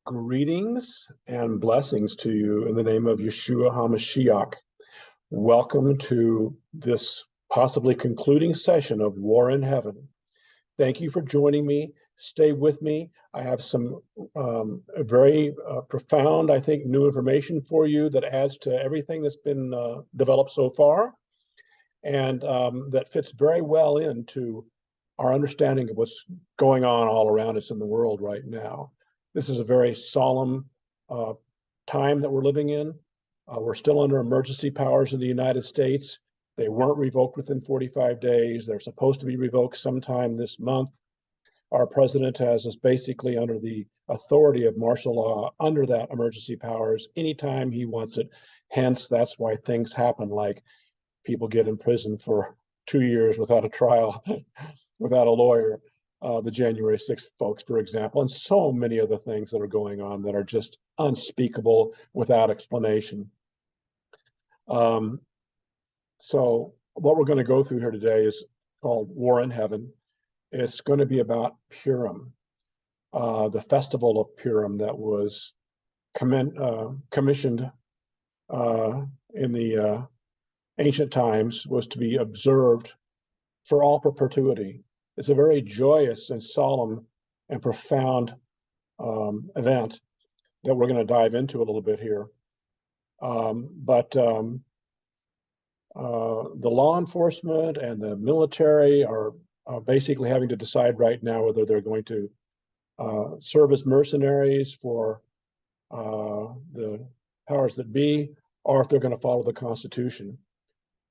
Greetings and blessings to you in the name of Yeshua HaMashiach. Welcome to this possibly concluding session of War in Heaven. Thank you for joining me. Stay with me. I have some very profound, I think, new information for you that adds to everything that's been developed so far, and that fits very well into our understanding of what's going on all around us in the world right now. This is a very solemn time that we're living in. We're still under emergency powers in the United States. They weren't revoked within 45 days. They're supposed to be revoked sometime this month. Our president has us basically under the authority of martial law under that emergency powers anytime he wants it. Hence, that's why things happen, like people get in prison for 2 years without a trial, without a lawyer. The January 6th folks, for example, and so many other things that are going on that are just unspeakable without explanation. So what we're going to go through here today is called War in Heaven. It's going to be about Purim, the festival of Purim that was commissioned in the ancient times, was to be observed for all perpetuity. It's a very joyous and solemn and profound event that we're going to dive into a little bit here. The law enforcement and the military are basically having to decide right now whether they're going to serve as mercenaries for the powers that be, or if they're going to follow the Constitution.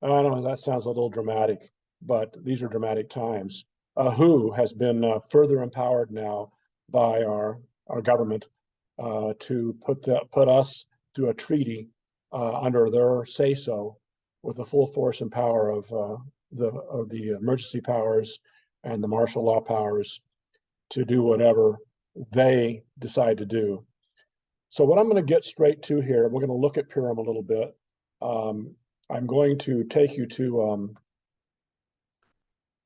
I don't know, that sounds a little dramatic, but these are dramatic times. WHO has been further empowered now by our government to put us through a treaty under their say-so, with the full force and power of the emergency powers and the martial law powers to do whatever they decide to do. So what I'm going to get straight to here, we're going to look at Purim a little bit. I'm going to take you to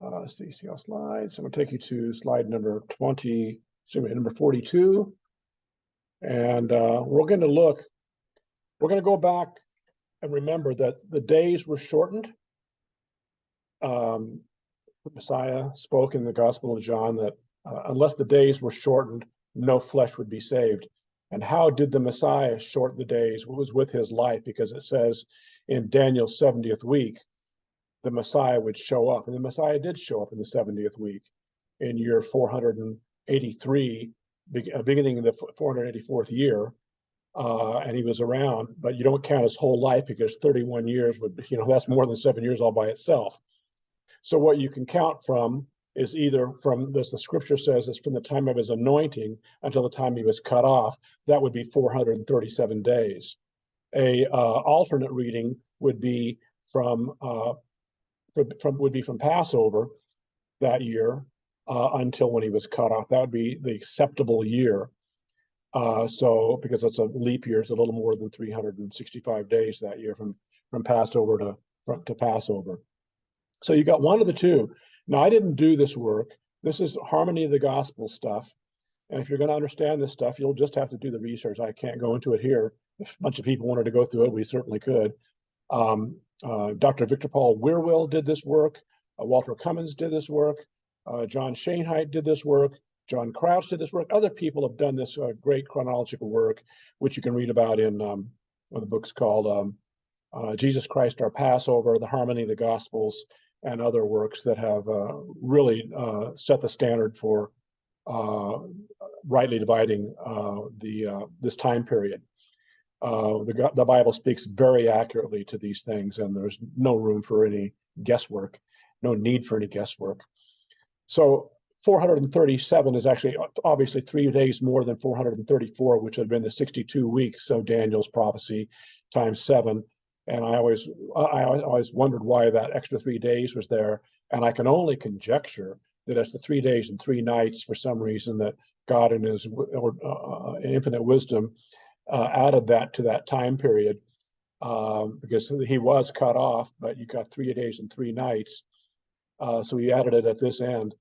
let's see our slides. I'm going to take you to slide number 42. And we're going to go back and remember that the days were shortened. The Messiah spoke in the Gospel of John that unless the days were shortened, no flesh would be saved. And how did the Messiah shorten the days? What was with his life? Because it says in Daniel's 70th week, the Messiah would show up. And the Messiah did show up in the 70th week in year 483, beginning of the 484th year. And he was around, but you don't count his whole life because 31 years would, that's more than 7 years all by itself. So what you can count from is either from this, the scripture says it's from the time of his anointing until the time he was cut off. That would be 437 days. A alternate reading would be from Passover that year until when he was cut off. That would be the acceptable year. So because it's a leap year, it's a little more than 365 days that year from Passover to Passover. So you got one of the two. Now, I didn't do this work. This is harmony of the gospel stuff. And if you're going to understand this stuff, you'll just have to do the research. I can't go into it here. If a bunch of people wanted to go through it, we certainly could. Dr. Victor Paul Wierweille did this work. Walter Cummins did this work. John Schoenheit did this work. John Crouch did this work. Other people have done this great chronological work, which you can read about in one of the books called Jesus Christ Our Passover, The Harmony of the Gospels, and other works that have really set the standard for rightly dividing this time period. The Bible speaks very accurately to these things, and there's no room for any guesswork, no need for any guesswork. So 437 is actually obviously 3 days more than 434, which had been the 62 weeks. So Daniel's prophecy times 7. And I always wondered why that extra 3 days was there. And I can only conjecture that it's the 3 days and 3 nights for some reason that God in his infinite wisdom added that to that time period because he was cut off, but you got 3 days and 3 nights. So he added it at this end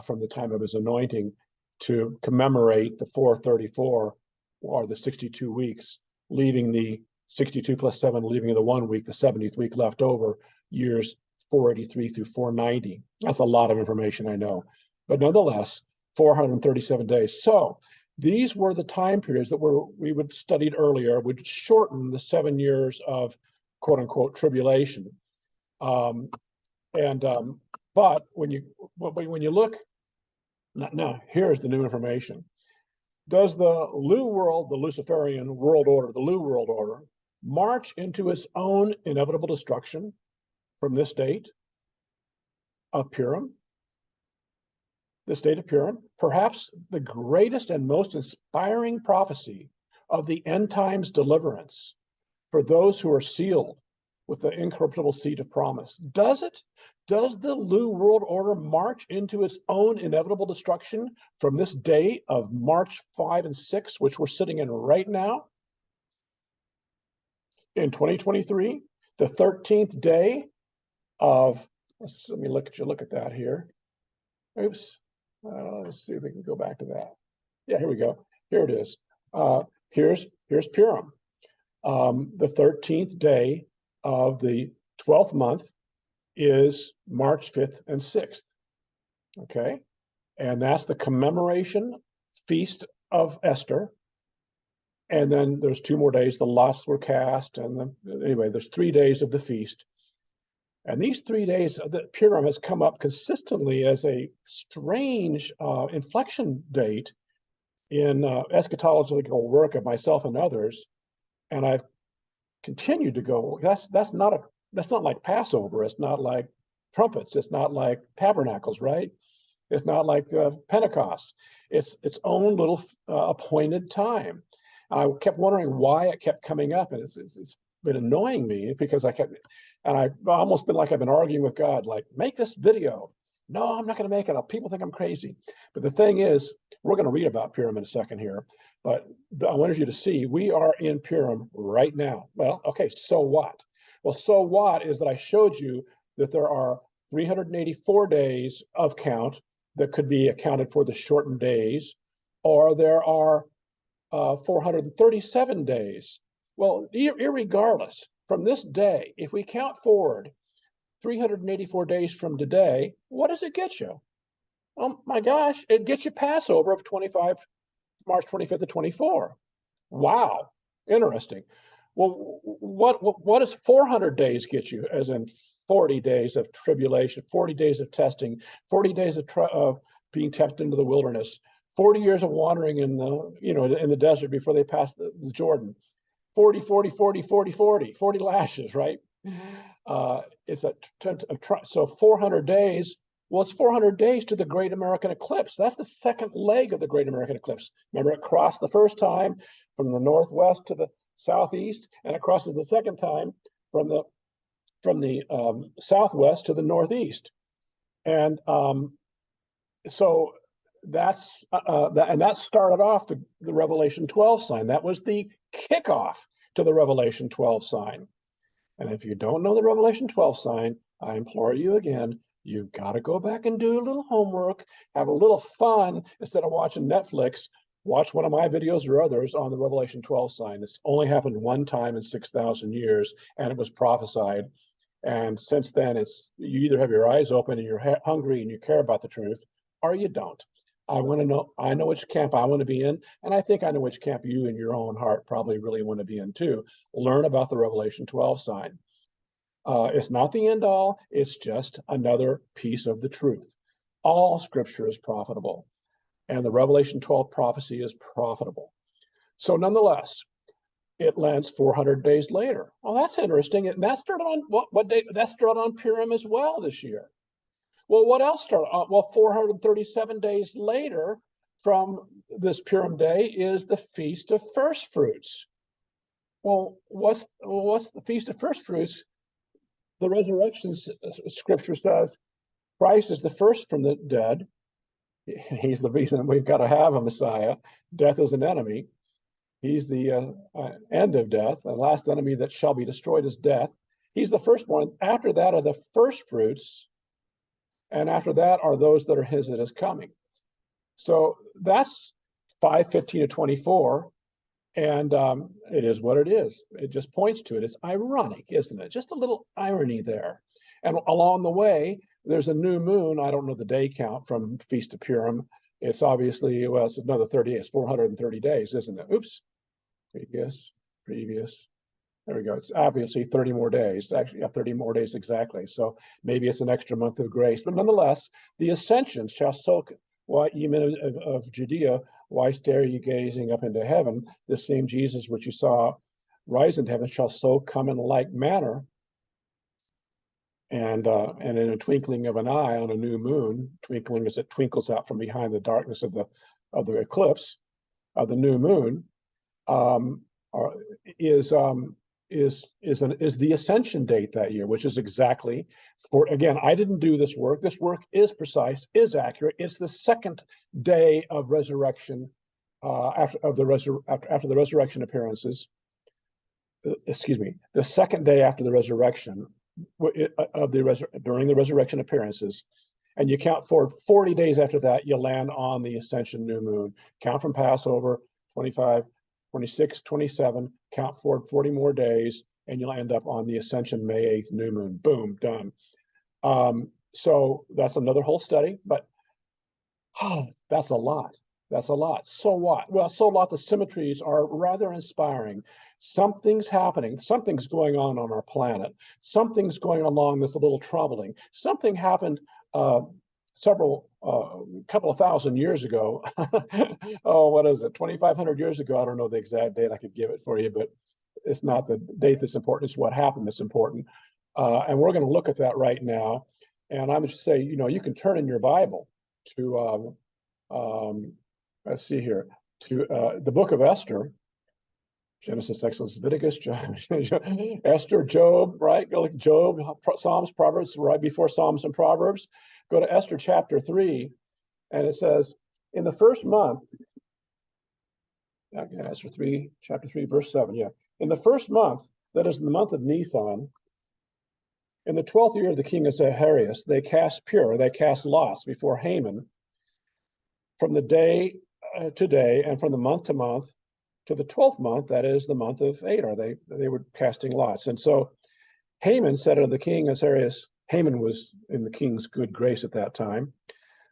from the time of his anointing to commemorate the 434 or the 62 weeks, leaving the 62 plus 7, leaving the 1 week, the 70th week left over, years 483 through 490. That's a lot of information, I know. But nonetheless, 437 days. So these were the time periods that we would studied earlier, would shorten the 7 years of quote unquote tribulation. But when you look, now here's the new information. Does the Lu world, the Luciferian world order, the Lu world order, march into its own inevitable destruction from this date of Purim? The state of Purim, perhaps the greatest and most inspiring prophecy of the end times deliverance for those who are sealed with the incorruptible seed of promise. Does it? Does the Lu world order march into its own inevitable destruction from this day of March 5 and 6, which we're sitting in right now? In 2023, the 13th day of, let me look at that here. Oops. Let's see if we can go back to that. Yeah, here we go. Here it is. Here's Purim. The 13th day of the 12th month is March 5th and 6th. Okay. And that's the commemoration feast of Esther. And then there's 2 more days. The lots were cast. And anyway, there's 3 days of the feast. And these 3 days that Purim has come up consistently as a strange inflection date in eschatological work of myself and others. And I've continued to go, that's not like Passover. It's not like trumpets. It's not like tabernacles, right? It's not like Pentecost. It's its own little appointed time. And I kept wondering why it kept coming up, and it's been annoying me because I've almost been like I've been arguing with God, like, make this video. No, I'm not going to make it. People think I'm crazy. But the thing is, we're going to read about Purim in a second here. But I wanted you to see, we are in Purim right now. Well, okay, so what? Well, so what is that I showed you that there are 384 days of count that could be accounted for the shortened days, or there are 437 days. Well, irregardless, from this day, if we count forward 384 days from today, what does it get you? Oh my gosh, it gets you Passover of March 25th to 24. Wow, interesting. Well, what does 400 days get you, as in 40 days of tribulation, 40 days of testing, 40 days of being tempted into the wilderness, 40 years of wandering in the desert before they passed the Jordan, 40 lashes, right? It's so 400 days. Well, it's 400 days to the Great American Eclipse. That's the second leg of the Great American Eclipse. Remember, it crossed the first time from the northwest to the southeast, and it crosses the second time from the southwest to the northeast. And so that's that started off the Revelation 12 sign. That was the kickoff to the Revelation 12 sign. And if you don't know the Revelation 12 sign, I implore you again, you've got to go back and do a little homework, have a little fun. Instead of watching Netflix, watch one of my videos or others on the Revelation 12 sign. It's only happened one time in 6,000 years, and it was prophesied. And since then, you either have your eyes open and you're hungry and you care about the truth, or you don't. I know which camp I want to be in, and I think I know which camp you in your own heart probably really want to be in too. Learn about the Revelation 12 sign. It's not the end all, it's just another piece of the truth. All scripture is profitable, and the Revelation 12 prophecy is profitable. So nonetheless, it lands 400 days later. Well, that's interesting. And that started on what date? That started on Purim as well this year. Well, what else started? Well, 437 days later from this Purim day is the Feast of First Fruits. Well, what's the Feast of First Fruits? The resurrection scripture says Christ is the first from the dead. He's the reason we've got to have a Messiah. Death is an enemy. He's the end of death. The last enemy that shall be destroyed is death. He's the firstborn. After that are the first fruits. And after that are those that are his that is coming. So that's 5:15 to 24. And it is what it is. It just points to it. It's ironic, isn't it? Just a little irony there. And along the way, there's a new moon. I don't know the day count from Feast of Purim. It's obviously, well, it's another 30 days, 430 days, isn't it? Oops. Previous. There we go. It's obviously 30 more days. Actually, yeah, 30 more days exactly. So maybe it's an extra month of grace. But nonetheless, the ascension shall soak what ye men of Judea, why stare ye gazing up into heaven? This same Jesus which you saw rise into heaven shall so come in like manner. And in a twinkling of an eye on a new moon, twinkling as it twinkles out from behind the darkness of the eclipse of the new moon, is the ascension date that year, which is exactly for, again, I didn't do this work. This work is precise, is accurate. It's the second day of resurrection, after the resurrection appearances. Excuse me, the second day after the resurrection during the resurrection appearances. And you count forward 40 days after that, you land on the ascension new moon. Count from Passover, 25, 26, 27, count forward 40 more days, and you'll end up on the ascension May 8th new moon. Boom, done. So that's another whole study, but that's a lot. That's a lot. So what? Well, so what? The symmetries are rather inspiring. Something's happening. Something's going on our planet. Something's going along that's a little troubling. Something happened couple of thousand years ago. Oh, what is it? 2,500 years ago. I don't know the exact date. I could give it for you, but it's not the date that's important. It's what happened that's important. And we're going to look at that right now. And I'm just say, you can turn in your Bible to let's see here, to the book of Esther, Genesis, Exodus, Leviticus, Esther, Job, right? Go like Job, Psalms, Proverbs, right before Psalms and Proverbs. Go to Esther chapter 3, and it says, in the first month, Esther 3, chapter 3, verse 7, yeah. In the first month, that is the month of Nisan, in the 12th year of the king Ahasuerus, they cast lots before Haman from the day to day and from the month to month to the 12th month, that is the month of Adar. They were casting lots. And so Haman said unto the king Ahasuerus, Haman was in the king's good grace at that time,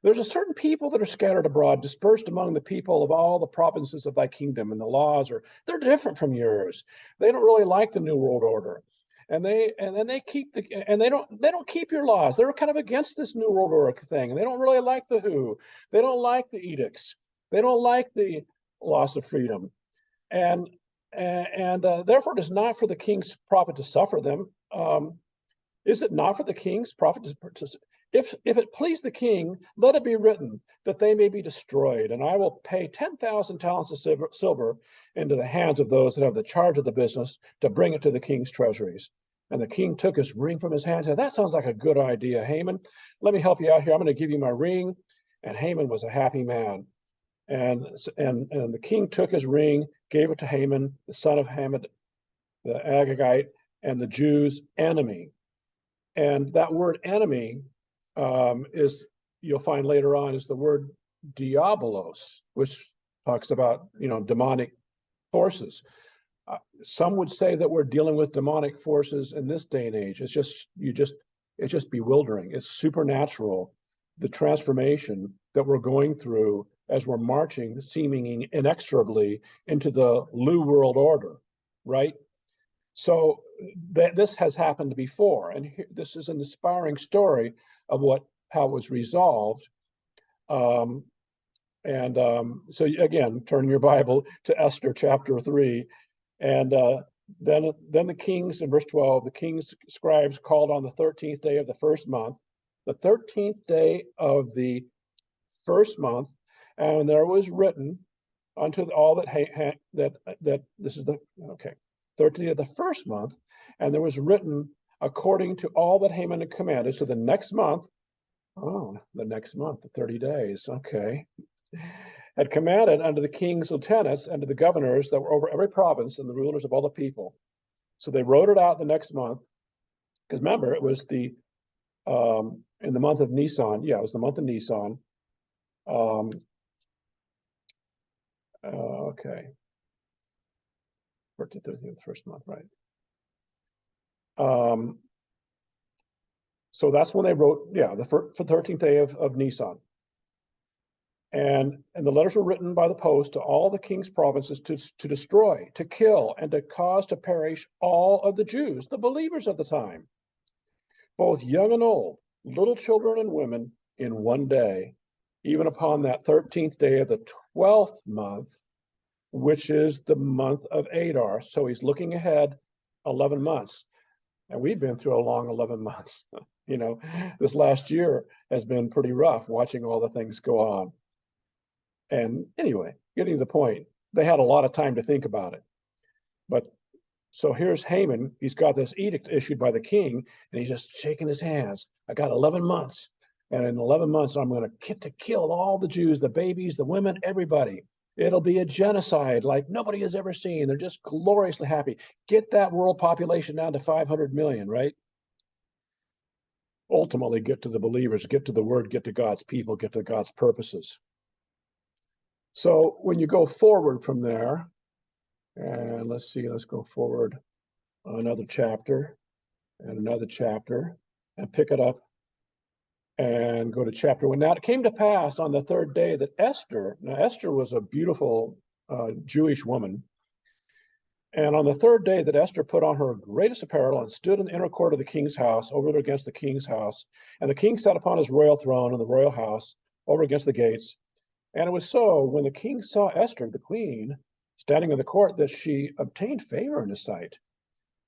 there's a certain people that are scattered abroad, dispersed among the people of all the provinces of thy kingdom, and the laws they're different from yours. They don't really like the New World Order. And they don't keep your laws. They're kind of against this New World Order thing. They don't really like the WHO. They don't like the edicts. They don't like the loss of freedom. And therefore it is not for the king's profit to suffer them. Is it not for the king's profit to if it please the king, let it be written that they may be destroyed, and I will pay 10,000 talents of silver into the hands of those that have the charge of the business to bring it to the king's treasuries. And the king took his ring from his hand and said, that sounds like a good idea, Haman. Let me help you out here. I'm going to give you my ring. And Haman was a happy man. And the king took his ring, gave it to Haman, the son of Hamad, the Agagite, and the Jews' enemy. And that word enemy you'll find later on, is the word Diabolos, which talks about, demonic forces. Some would say that we're dealing with demonic forces in this day and age. It's just bewildering. It's supernatural, the transformation that we're going through as we're marching, seeming inexorably, into the New World Order, right? So this has happened before, and this is an inspiring story of how it was resolved. So again, turn your Bible to Esther chapter 3, and then the kings, in verse 12, the king's scribes called on the 13th day of the first month, the 13th day of the first month, and there was written unto all that this is the 13th of the first month, and there was written according to all that Haman had commanded. So the next month, the 30 days, had commanded unto the king's lieutenants and to the governors that were over every province and the rulers of all the people. So they wrote it out the next month, because remember, it was in the month of Nisan. Yeah, it was the month of Nisan. 14th, 13th, the first month, right? So that's when they wrote, yeah, the 13th day of Nisan. And the letters were written by the post to all the king's provinces to destroy, to kill, and to cause to perish all of the Jews, the believers of the time, both young and old, little children and women, in one day, even upon that 13th day of the 12th month, which is the month of Adar. So he's looking ahead 11 months. And we've been through a long 11 months. You know, this last year has been pretty rough watching all the things go on. And anyway, getting to the point, they had a lot of time to think about it. But so here's Haman. He's got this edict issued by the king, and he's just shaking his hands. I got 11 months. And in 11 months, I'm going to get to kill all the Jews, the babies, the women, everybody. It'll be a genocide like nobody has ever seen. They're just gloriously happy. Get that world population down to 500 million, right? Ultimately, get to the believers, get to the word, get to God's people, get to God's purposes. So when you go forward from there, and let's go forward another chapter and another chapter and pick it up and go to chapter 1. Now it came to pass on the third day that Esther was a beautiful Jewish woman. And on the third day that Esther put on her greatest apparel and stood in the inner court of the king's house over against the king's house. And the king sat upon his royal throne in the royal house over against the gates. And it was so, when the king saw Esther, the queen, standing in the court, that she obtained favor in his sight.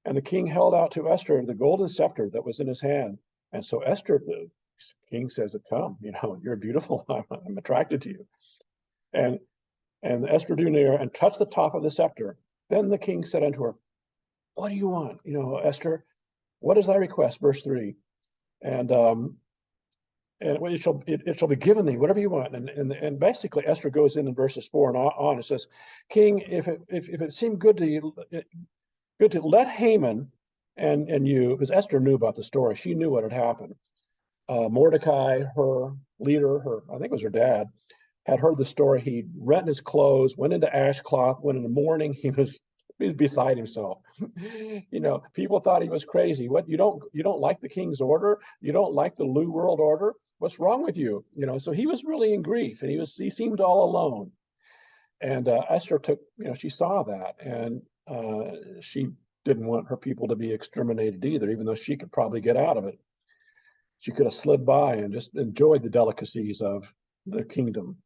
And the king held out to Esther the golden scepter that was in his hand. And so Esther, the king says, come, you're beautiful. I'm attracted to you. And Esther drew near and touched the top of the scepter. Then the king said unto her, what do you want? Esther, what is thy request? Verse 3. And it shall be given thee, whatever you want. And basically Esther goes in verses 4 and on. It says, King, if it seemed good to you, let Haman and you, because Esther knew about the story. She knew what had happened. Mordecai, her leader, I think it was her dad, had heard the story. He rent his clothes, went into ashcloth, went into mourning. He was beside himself. People thought he was crazy. What, you don't like the king's order? You don't like the New World Order? What's wrong with you? So he was really in grief, and he seemed all alone. And Esther she saw that, and she didn't want her people to be exterminated either, even though she could probably get out of it. She could have slid by and just enjoyed the delicacies of the kingdom.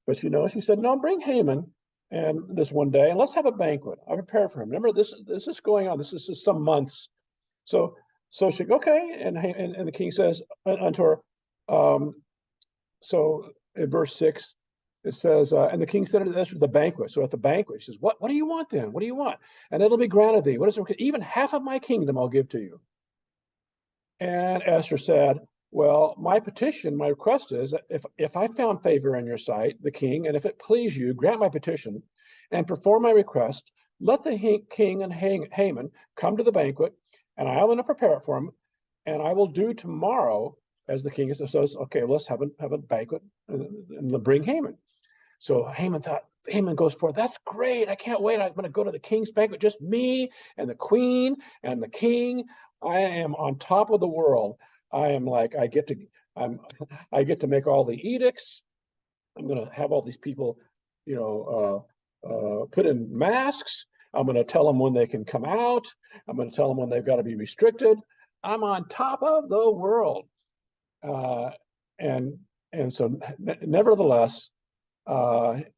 But she said, no, bring Haman and this one day, and let's have a banquet. I prepared for him. Remember, this is going on. This is some months. So she, okay, and the king says unto her, so in verse 6, it says, and the king said unto Esther, the banquet. So at the banquet, she says, what do you want then? What do you want? And it'll be granted thee. What is it? Even half of my kingdom I'll give to you. And Esther said, well, my request is, if I found favor in your sight, the king, and if it please you, grant my petition and perform my request, let the king and Haman come to the banquet, and I am going to prepare it for him, and I will do tomorrow, as the king says, okay, let's have a banquet and bring Haman. So Haman goes forth, that's great, I can't wait, I'm going to go to the king's banquet, just me and the queen and the king. I am on top of the world. I am like, I get to make all the edicts. I'm going to have all these people, put in masks. I'm going to tell them when they can come out. I'm going to tell them when they've got to be restricted. I'm on top of the world. And so nevertheless,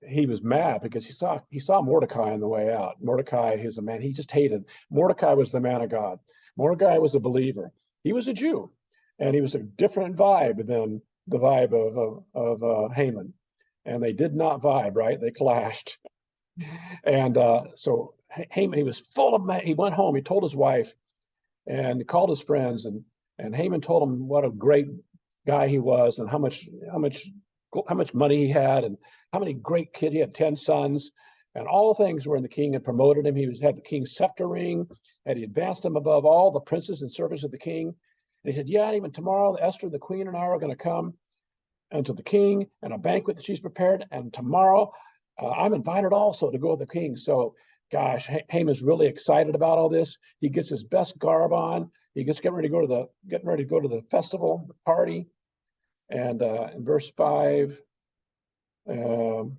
he was mad because he saw Mordecai on the way out. Mordecai is a man he just hated. Mordecai was the man of God. Mordecai was a believer. He was a Jew, and he was a different vibe than the vibe of Haman. And they did not vibe, right? They clashed. And so Haman, he was full of, he went home, he told his wife, and he called his friends, and Haman told him what a great guy he was, and how much money he had, and how many great kids. He had 10 sons, and all things were in the king had promoted him. He had the king's scepter ring, and he advanced him above all the princes and servants of the king. And he said, yeah, even tomorrow, Esther, the queen, and I are going to come unto the king and a banquet that she's prepared. And tomorrow, I'm invited also to go with the king. So gosh, Haman's really excited about all this. He gets his best garb on. He gets getting ready to go to the festival party. And in verse 5, and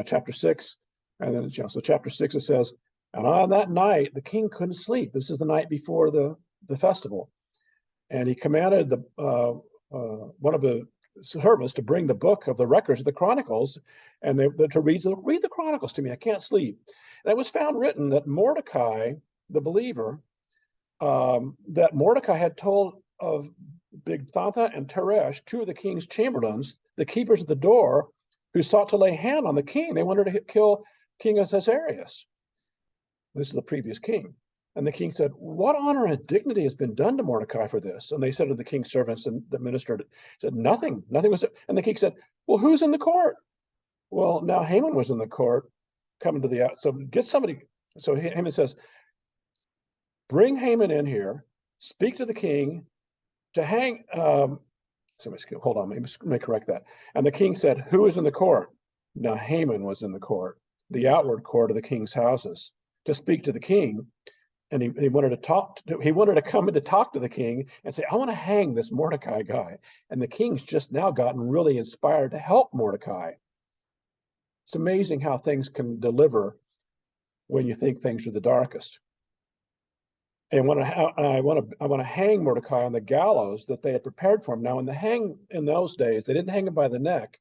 chapter 6, and then so chapter 6 it says, and on that night the king couldn't sleep. This is the night before the festival, and he commanded one of the servants to bring the book of the records of the Chronicles, and to read the Chronicles to me. I can't sleep. And it was found written that Mordecai, the believer, that Mordecai had told of Bigthana and Teresh, two of the king's chamberlains, the keepers of the door, who sought to lay hand on the king. They wanted to kill King Ahasuerus. This is the previous king. And the king said, what honor and dignity has been done to Mordecai for this? And they said to the king's servants and the minister, said, nothing was. And the king said, well, who's in the court? Well, now Haman was in the court, coming to the, so get somebody. So Haman says, bring Haman in here, speak to the king to hang, hold on, let me correct that. And the king said, who is in the court? Now Haman was in the court, the outward court of the king's houses, to speak to the king. And he wanted to come in to talk to the king and say, I want to hang this Mordecai guy. And the king's just now gotten really inspired to help Mordecai. It's amazing how things can deliver when you think things are the darkest. And I want to hang Mordecai on the gallows that they had prepared for him. Now, in those days, they didn't hang him by the neck.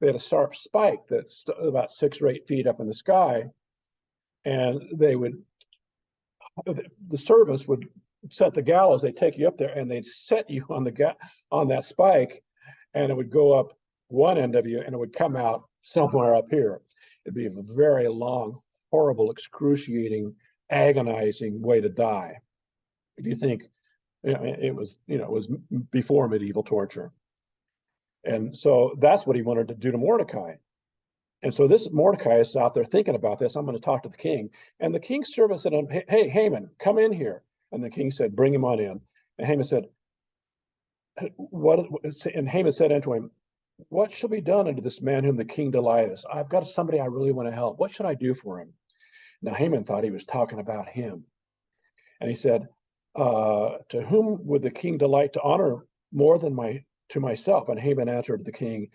They had a sharp spike that's about 6 or 8 feet up in the sky, and the servants would set the gallows. They'd take you up there, and they'd set you on that spike, and it would go up one end of you, and it would come out somewhere up here. It'd be a very long, horrible, excruciating, agonizing way to die. If you think, it was before medieval torture. And so that's what he wanted to do to Mordecai. And so this Mordecai is out there thinking about this. I'm going to talk to the king. And the king's servant said, hey, Haman, come in here. And the king said, bring him on in. And Haman said, and Haman said unto him, what shall be done unto this man whom the king delighteth? I've got somebody I really want to help. What should I do for him? Now Haman thought he was talking about him. And he said, to whom would the king delight to honor more than to myself? And Haman answered the king.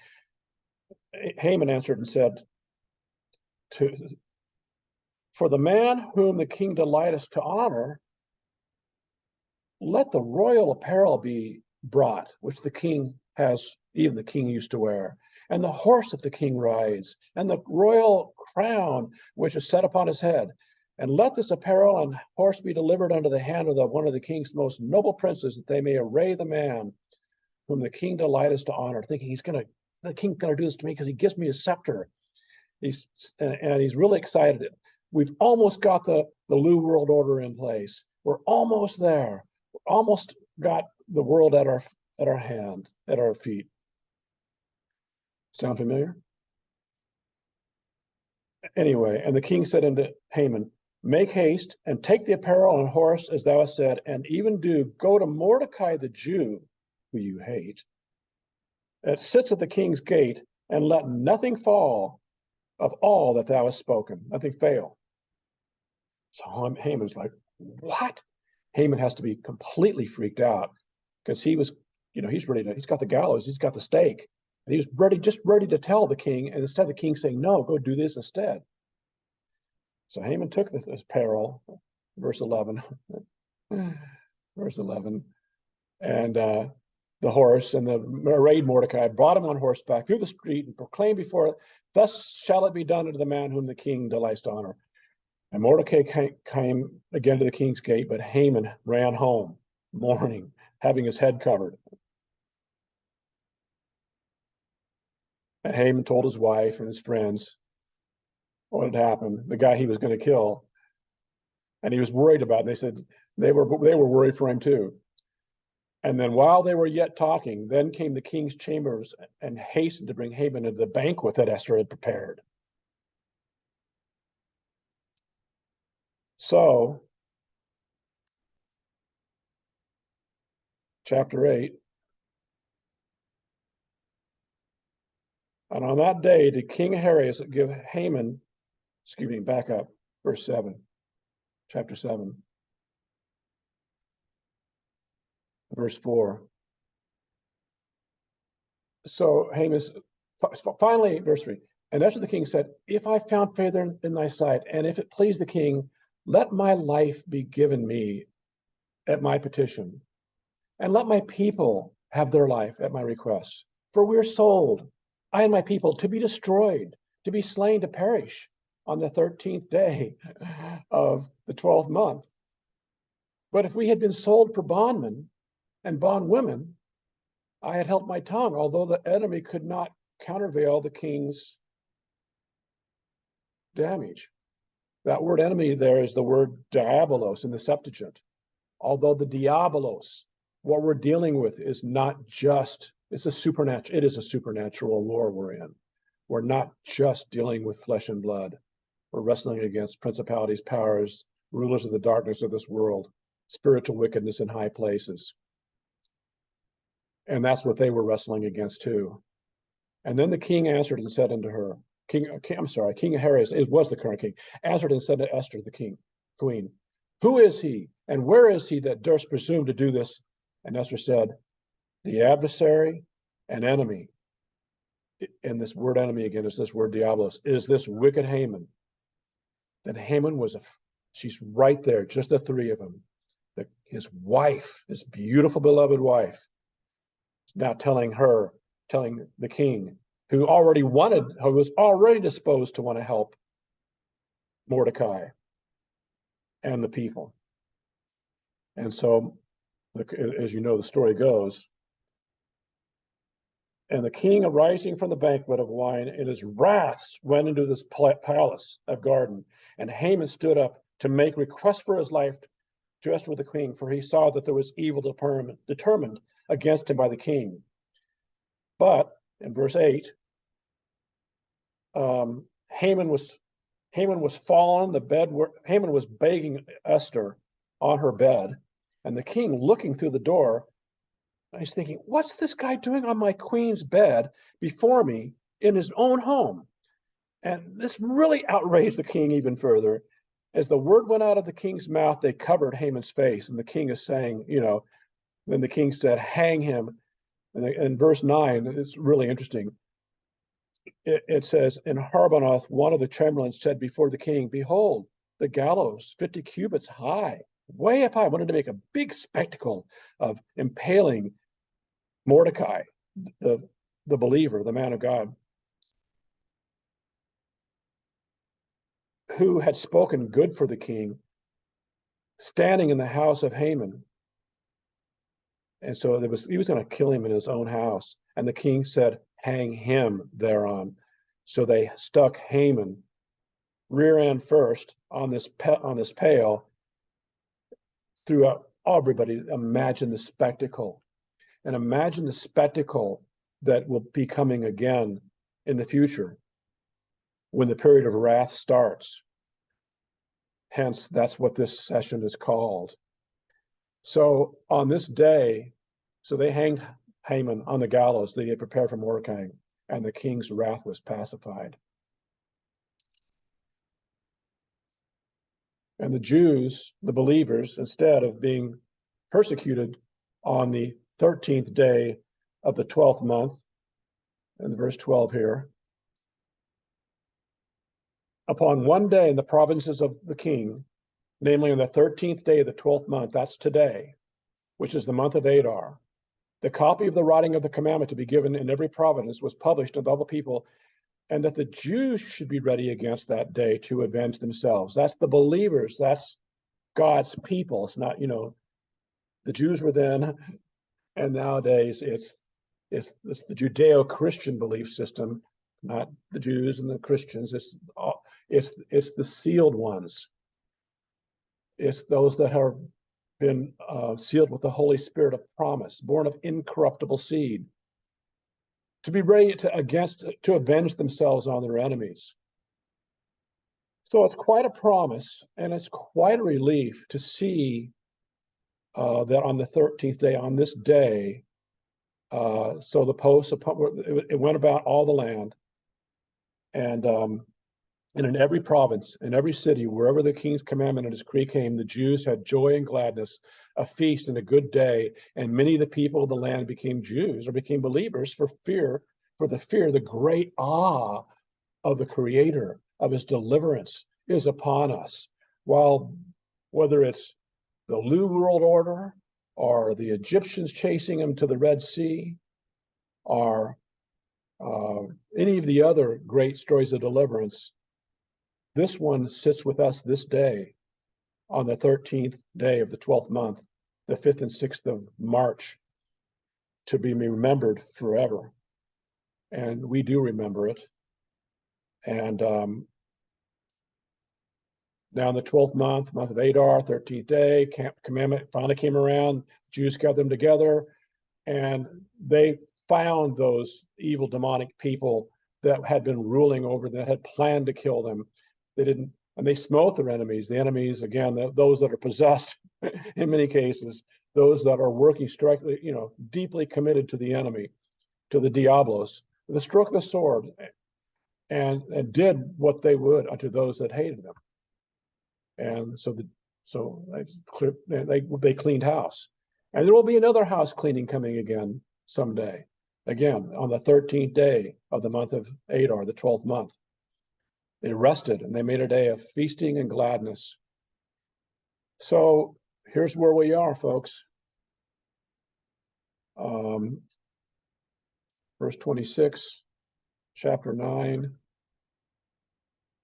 Haman answered and said, for the man whom the king delighteth to honor, let the royal apparel be brought, which the king has, even the king used to wear, and the horse that the king rides, and the royal crown which is set upon his head. And let this apparel and horse be delivered unto the hand of one of the king's most noble princes, that they may array the man whom the king delighteth to honor, thinking the king's going to do this to me because he gives me a scepter. He's really excited. We've almost got the new world order in place. We're almost there. We're almost got the world at our feet. Sound familiar? Anyway, and the king said unto Haman, make haste and take the apparel and horse as thou hast said, and even go to Mordecai the Jew, who you hate, that sits at the king's gate, and let nothing fall of all that thou hast spoken, nothing fail. So Haman's like, what? Haman has to be completely freaked out, because he's got the gallows, he's got the stake, and he was just ready to tell the king, and instead the king saying, no, go do this instead. So Haman took this apparel, verse 11, and the horse, and the arrayed Mordecai, brought him on horseback through the street, and proclaimed before it, thus shall it be done unto the man whom the king delights to honor. And Mordecai came again to the king's gate, but Haman ran home, mourning, having his head covered. And Haman told his wife and his friends what had happened, the guy he was going to kill. And he was worried about it. They said they were worried for him too. And then while they were yet talking, then came the king's chambers and hastened to bring Haman into the banquet that Esther had prepared. So, chapter 8. And on that day did King Ahasuerus give Haman excuse me, back up, verse 7, chapter 7, verse 4. So Haman, finally, verse 3, and Esther the king said, if I found favor in thy sight, and if it please the king, let my life be given me at my petition, and let my people have their life at my request. For we're sold, I and my people, to be destroyed, to be slain, to perish on the 13th day of the 12th month. But if we had been sold for bondmen and bondwomen, I had held my tongue, although the enemy could not countervail the king's damage. That word enemy there is the word Diabolos in the Septuagint. Although the Diabolos, what we're dealing with is not just, it is a supernatural war we're in. We're not just dealing with flesh and blood. We're wrestling against principalities, powers, rulers of the darkness of this world, spiritual wickedness in high places. And that's what they were wrestling against too. And then the king answered and said unto her, King Ahasuerus, it was the current king, answered and said to Esther, the queen, who is he, and where is he that durst presume to do this? And Esther said, the adversary and enemy, and this word enemy again is this word Diabolos, is this wicked Haman. Then Haman she's right there, just the three of them. His wife, his beautiful beloved wife, is now telling the king, who was already disposed to want to help Mordecai and the people. And so, as you know, the story goes, and the king, arising from the banquet of wine, in his wrath went into this palace of garden, and Haman stood up to make request for his life to Esther the queen, for he saw that there was evil determined against him by the king. But in verse 8, Haman was fallen on the bed where Haman was begging Esther on her bed, and the king, looking through the door, he's thinking, what's this guy doing on my queen's bed before me in his own home? And this really outraged the king even further. As the word went out of the king's mouth, they covered Haman's face. And the king is saying, then the king said, hang him. And in verse 9, it's really interesting. It says, in Harbanoth, one of the chamberlains said before the king, behold, the gallows 50 cubits high, way up high, wanted to make a big spectacle of impaling Mordecai, the believer, the man of God, who had spoken good for the king, standing in the house of Haman. And so he was going to kill him in his own house. And the king said, hang him thereon. So they stuck Haman rear end first on this pale. Throughout everybody, imagine the spectacle. And imagine the spectacle that will be coming again in the future when the period of wrath starts. Hence, that's what this session is called. So on this day, so they hanged Haman on the gallows that he had prepared for Mordecai, and the king's wrath was pacified. And the Jews, the believers, instead of being persecuted on the 13th day of the 12th month, in verse 12 here, upon one day in the provinces of the king, namely on the 13th day of the 12th month, that's today, which is the month of Adar, the copy of the writing of the commandment to be given in every province was published to all the people, and that the Jews should be ready against that day to avenge themselves. That's the believers. That's God's people. It's not, the Jews were then, and nowadays it's the Judeo-Christian belief system, not the Jews and the Christians. It's the sealed ones. It's those that have been sealed with the Holy Spirit of promise, born of incorruptible seed, to be ready to avenge themselves on their enemies. So it's quite a promise, and it's quite a relief to see that on the 13th day, on this day, so the posts, it went about all the land, and And in every province, in every city, wherever the king's commandment and his decree came, the Jews had joy and gladness, a feast and a good day. And many of the people of the land became Jews or became believers for the great awe of the Creator, of his deliverance is upon us. While whether it's the New World Order or the Egyptians chasing him to the Red Sea, or any of the other great stories of deliverance, this one sits with us this day on the 13th day of the 12th month, the 5th and 6th of March, to be remembered forever. And we do remember it. And now in the 12th month of Adar, 13th day, commandment finally came around. The Jews gathered them together, and they found those evil demonic people that had been ruling over them, that had planned to kill them. They didn't, and they smote their enemies. The enemies, again, those that are possessed in many cases, those that are working strictly, deeply committed to the enemy, to the Diabolos, with the stroke of the sword, and did what they would unto those that hated them. And so they cleaned house. And there will be another house cleaning coming again someday, again on the 13th day of the month of Adar, the 12th month. They rested and they made a day of feasting and gladness. So here's where we are, folks. Verse 26, chapter 9,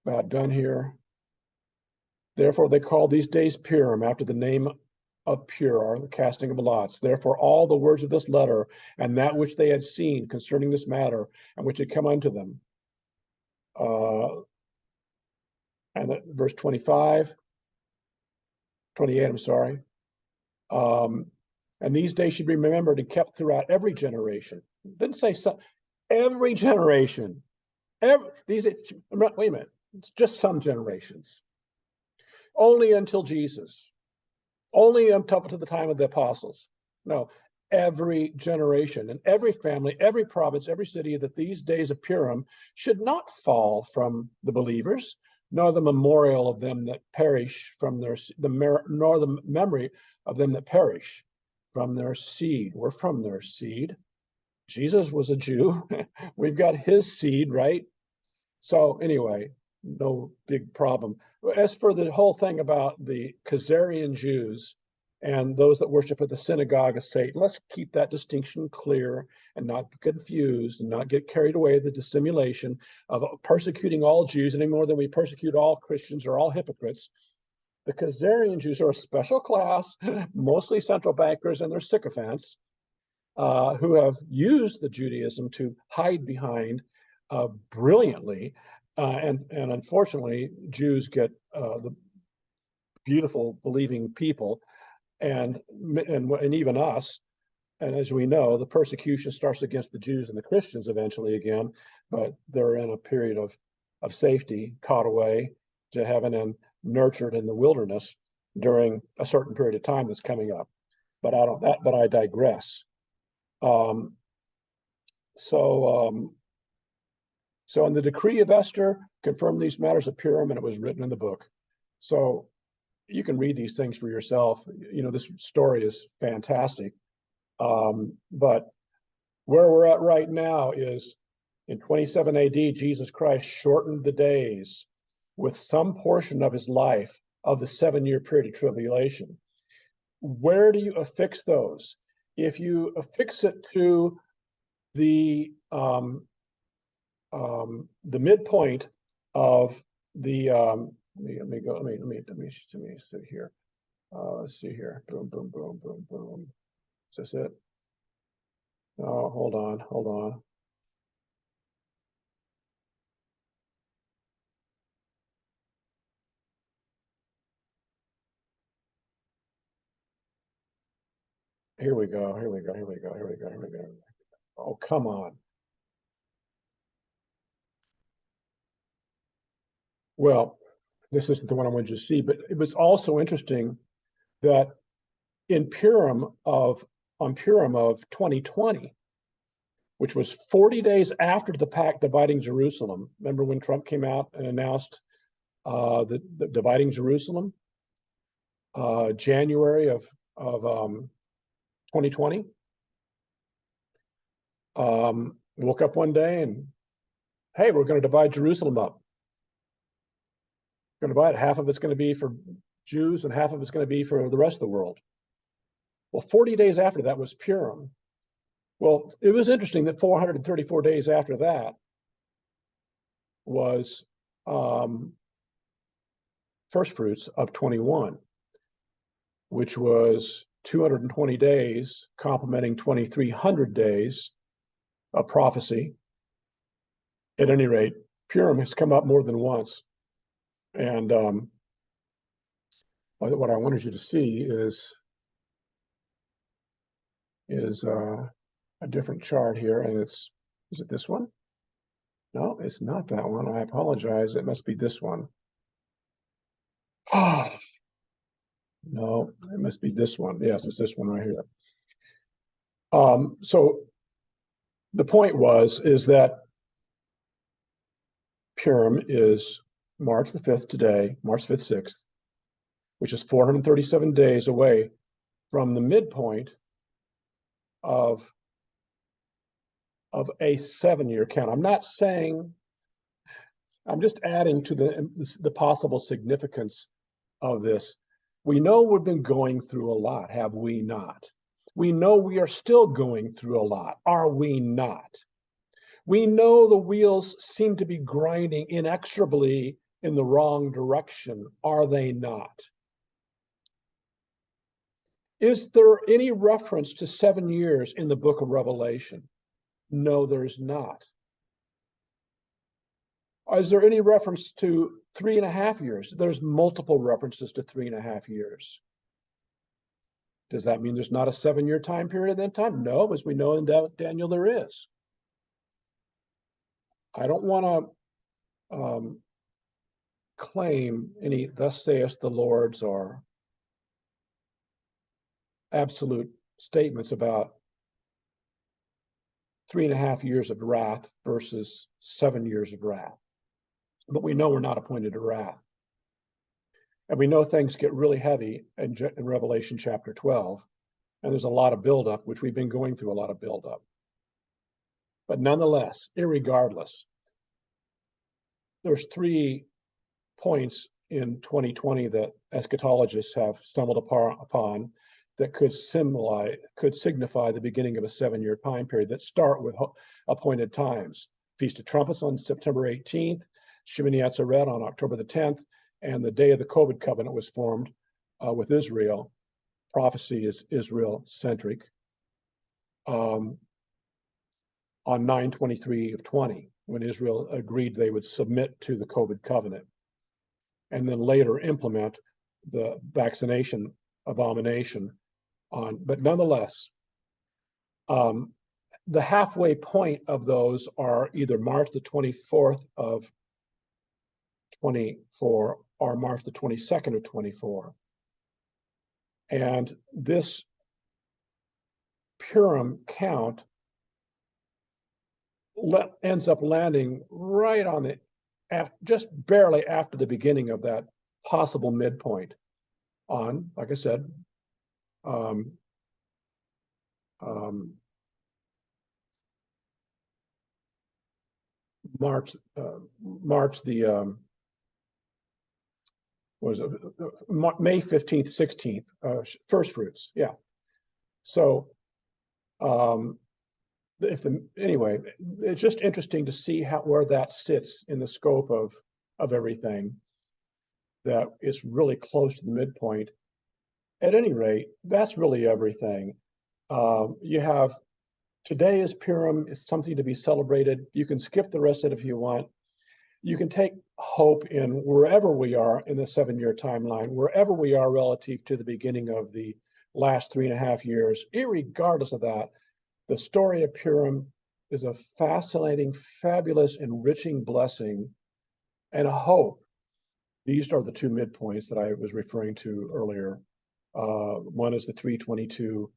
about done here. Therefore they call these days Purim, after the name of Pur, the casting of lots. Therefore all the words of this letter and that which they had seen concerning this matter and which had come unto them. And that, verse 28, I'm sorry. And these days should be remembered and kept throughout every generation. It didn't say some, every generation. Wait a minute, it's just some generations. Only until Jesus. Only up to the time of the apostles. No, every generation and every family, every province, every city, that these days of Purim should not fall from the believers, nor the memorial of them that perish from nor the memory of them that perish from their seed. We're from their seed. Jesus was a Jew. We've got his seed, right? So anyway, no big problem. As for the whole thing about the Khazarian Jews and those that worship at the synagogue of Satan, let's keep that distinction clear and not be confused and not get carried away with the dissimulation of persecuting all Jews any more than we persecute all Christians or all hypocrites. The Khazarian Jews are a special class, mostly central bankers and their sycophants, who have used the Judaism to hide behind brilliantly. And unfortunately, Jews get the beautiful believing people and even us. And as we know, the persecution starts against the Jews and the Christians eventually again, but they're in a period of safety, caught away to heaven and nurtured in the wilderness during a certain period of time that's coming up. But I digress. So in the decree of Esther confirmed these matters of Purim, and it was written in the book. So you can read these things for yourself. This story is fantastic. But where we're at right now is in 27 AD, Jesus Christ shortened the days with some portion of his life of the 7-year period of tribulation. Where do you affix those? If you affix it to the midpoint of the let me see here. Let's see here. Boom, boom, boom, boom, boom. Is this it? Oh, hold on. Here we go. Oh, come on. Well, this isn't the one I wanted you to see, but it was also interesting that on Purim of 2020, which was 40 days after the pact dividing Jerusalem. Remember when Trump came out and announced the dividing Jerusalem? January of 2020. Woke up one day and, hey, we're going to divide Jerusalem up. We're going to divide it. Half of it's going to be for Jews and half of it's going to be for the rest of the world. Well, 40 days after that was Purim. Well, it was interesting that 434 days after that was first fruits of 21, which was 220 days, complementing 2,300 days of prophecy. At any rate, Purim has come up more than once. And what I wanted you to see is a different chart here, and is it this one? No, it's not that one. I apologize. It must be this one. Ah, no, it must be this one. Yes, it's this one right here. So the point is that Purim is March the 5th today, March 5th, 6th, which is 437 days away from the midpoint of a 7-year count. I'm not saying, I'm just adding to the possible significance of this. We know we've been going through a lot, have we not? We know we are still going through a lot, are we not? We know the wheels seem to be grinding inexorably in the wrong direction, are they not? Is there any reference to 7 years in the book of Revelation? No, there's not. Is there any reference to 3.5 years? There's multiple references to 3.5 years. Does that mean there's not a 7-year time period at that time? No, as we know in Daniel, there is. I don't want to claim any thus saith the Lord's or absolute statements about 3.5 years of wrath versus 7 years of wrath. But we know we're not appointed to wrath. And we know things get really heavy in Revelation chapter 12. And there's a lot of buildup, which we've been going through a lot of buildup. But nonetheless, irregardless, there's 3 points in 2020 that eschatologists have stumbled upon that could signify the beginning of a 7-year time period that start with appointed times. Feast of Trumpets on September 18th, Shemini Atzeret on October the 10th, and the day of the COVID covenant was formed with Israel. Prophecy is Israel-centric. On 9/23 of 20, when Israel agreed they would submit to the COVID covenant, and then later implement the vaccination abomination on. But nonetheless, the halfway point of those are either March the 24th of 24 or March the 22nd of 24. And this Purim count ends up landing right on the, just barely after the beginning of that possible midpoint on, like I said, March the was it May 15th, 16th, first fruits, yeah. So anyway, it's just interesting to see where that sits in the scope of everything, that it's really close to the midpoint. At any rate, that's really everything. You have, today is Purim, it's something to be celebrated. You can skip the rest of it if you want. You can take hope in wherever we are in the 7-year timeline, wherever we are relative to the beginning of the last 3.5 years. Irregardless of that, the story of Purim is a fascinating, fabulous, enriching blessing and a hope. These are the 2 midpoints that I was referring to earlier. One is the 322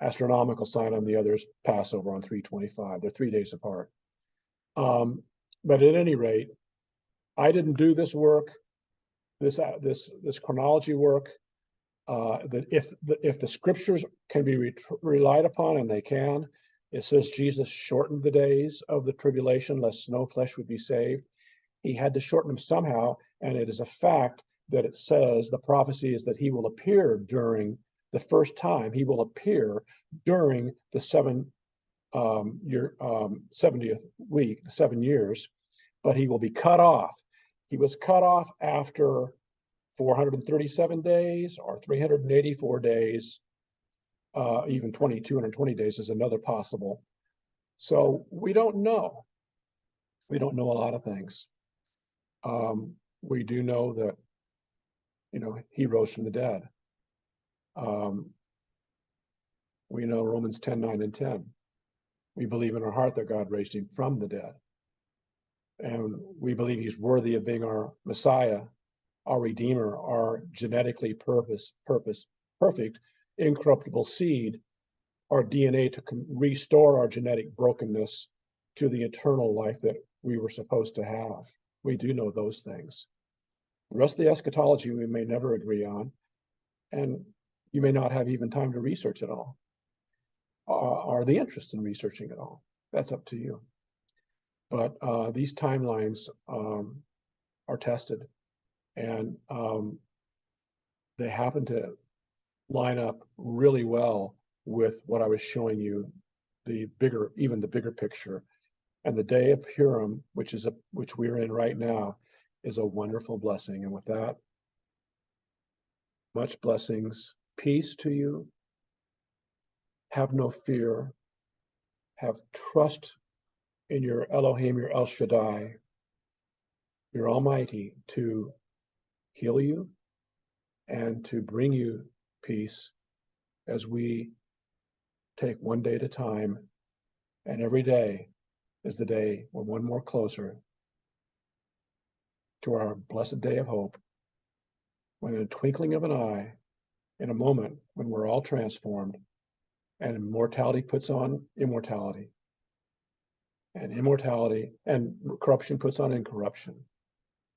astronomical sign on the other is Passover on 3/25. They're 3 days apart. But at any rate, I didn't do this work, this chronology work. That if the scriptures can be relied upon, and they can, it says Jesus shortened the days of the tribulation, lest no flesh would be saved. He had to shorten them somehow, and it is a fact that it says the prophecy is that he will appear during the first time. He will appear during the 70th week, the 7 years, but he will be cut off. He was cut off after 437 days or 384 days, even 220 days is another possible. So we don't know. We don't know a lot of things. We do know that, he rose from the dead. We know Romans 10:9 and 10. We believe in our heart that God raised him from the dead. And we believe he's worthy of being our Messiah, our Redeemer, our genetically perfect, incorruptible seed, our DNA to restore our genetic brokenness to the eternal life that we were supposed to have. We do know those things. The rest of the eschatology we may never agree on, and you may not have even time to research it all, or the interest in researching it all. That's up to you. But these timelines are tested, and they happen to line up really well with what I was showing you, the bigger picture. And the day of Purim, which we're in right now, is a wonderful blessing. And with that, much blessings, peace to you. Have no fear. Have trust in your Elohim, your El Shaddai, your Almighty, to heal you and to bring you peace as we take one day at a time. And every day is the day we're one more closer to our blessed day of hope, when in a twinkling of an eye, in a moment when we're all transformed, and immortality puts on immortality, and corruption puts on incorruption,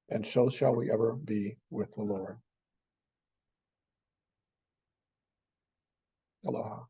and so shall we ever be with the Lord. Aloha.